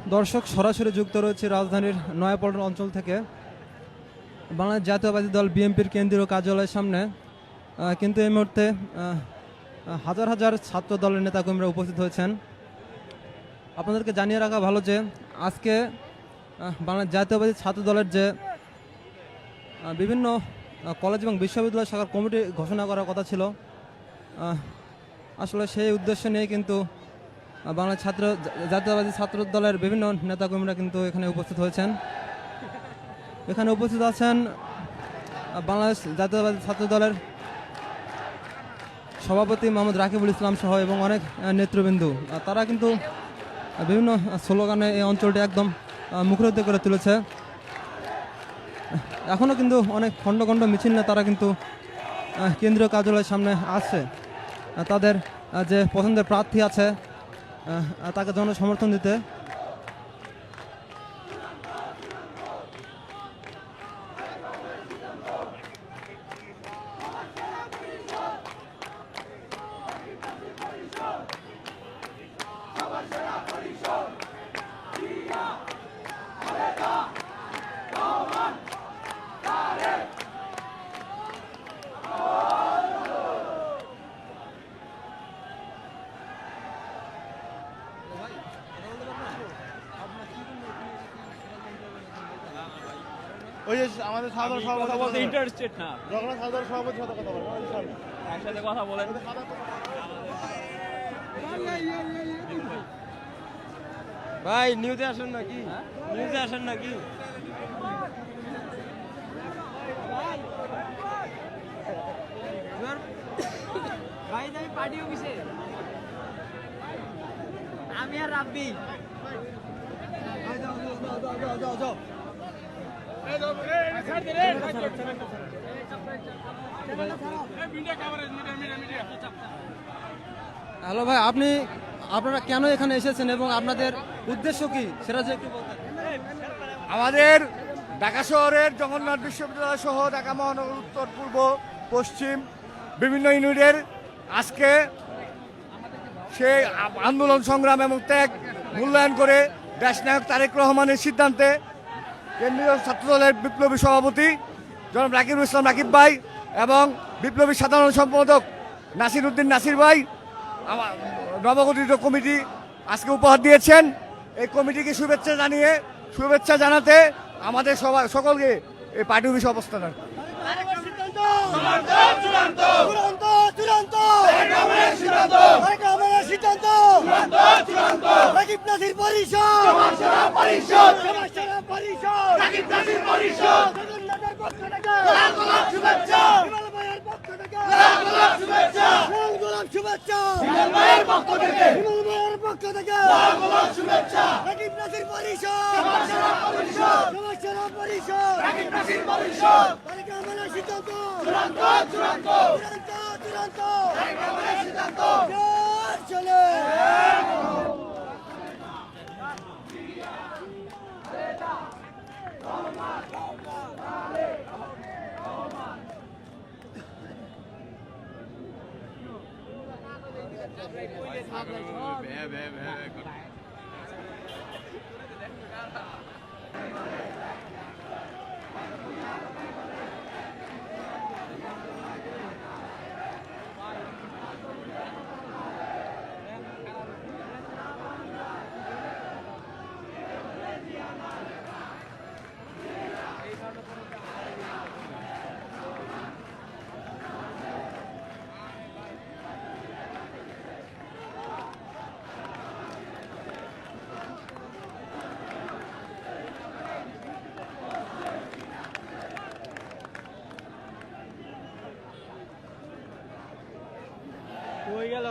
দর্শক সরাসরি যুক্ত রয়েছে রাজধানীর নয়াপল্টন অঞ্চল থেকে বাংলাদেশ জাতীয়তাবাদী দল বিএনপির কেন্দ্রীয় কার্যালয়ের সামনে। কিন্তু এই মুহূর্তে হাজার হাজার ছাত্র দলের নেতাকর্মীরা উপস্থিত হয়েছেন। আপনাদেরকে জানিয়ে রাখা ভালো যে আজকে বাংলাদেশ জাতীয়তাবাদী ছাত্র দলের যে বিভিন্ন কলেজ এবং বিশ্ববিদ্যালয় শাখার কমিটি ঘোষণা করার কথা ছিল, আসলে সেই উদ্দেশ্য নিয়ে কিন্তু বাংলাদেশ জাতীয়তাবাদী ছাত্র দলের বিভিন্ন নেতাকর্মীরা কিন্তু এখানে উপস্থিত হয়েছেন। এখানে উপস্থিত আছেন বাংলাদেশ জাতীয়তাবাদী ছাত্র দলের সভাপতি মোহাম্মদ রাকিবুল ইসলাম সহ এবং অনেক নেতৃবৃন্দ। তারা কিন্তু বিভিন্ন স্লোগানে এই অঞ্চলটি একদম মুখরিত করে তুলেছে। এখনও কিন্তু অনেক খণ্ড খণ্ড মিছিল নিয়ে তারা কিন্তু কেন্দ্রীয় কার্যালয়ের সামনে আসছে তাদের যে পছন্দের প্রার্থী আছে তাকে জনসমর্থন দিতে। ওই যে আমাদের সাধারণ সভাপতি বলতে ইন্টারেস্টেড না, যখন সাধারণ সভাপতি সাথে কথা বলবো একসাথে কথা বলেন। ভাই নিউজে আসেন নাকি? নিউজে আসেন নাকি? ভাই আমি পার্টি অফিসে, আমি আর রাব্বি। হ্যালো ভাই, আপনারা কেন এখানে এসেছেন এবং আপনাদের উদ্দেশ্য কি সেটা যে একটু বলতেন। আমাদের ঢাকা শহরের জগন্নাথ বিশ্ববিদ্যালয় সহ ঢাকা মহানগর উত্তর পূর্ব পশ্চিম বিভিন্ন ইউনিটের আজকে সেই আন্দোলন সংগ্রাম এবং ত্যাগ মূল্যায়ন করে দেশনায়ক তারেক রহমানের সিদ্ধান্তে কেন্দ্রীয় ছাত্রদলের বিপ্লবী সভাপতি জনাব রাকিবুল ইসলাম রাকিব ভাই এবং বিপ্লবী সাধারণ সম্পাদক নাসির উদ্দিন নাসির ভাই আমার নবগঠিত কমিটি আজকে উপহার দিয়েছেন। এই কমিটিকে শুভেচ্ছা জানাতে আমাদের সকলকে এই পার্টি অফিসে অবস্থান। হয়ে গেল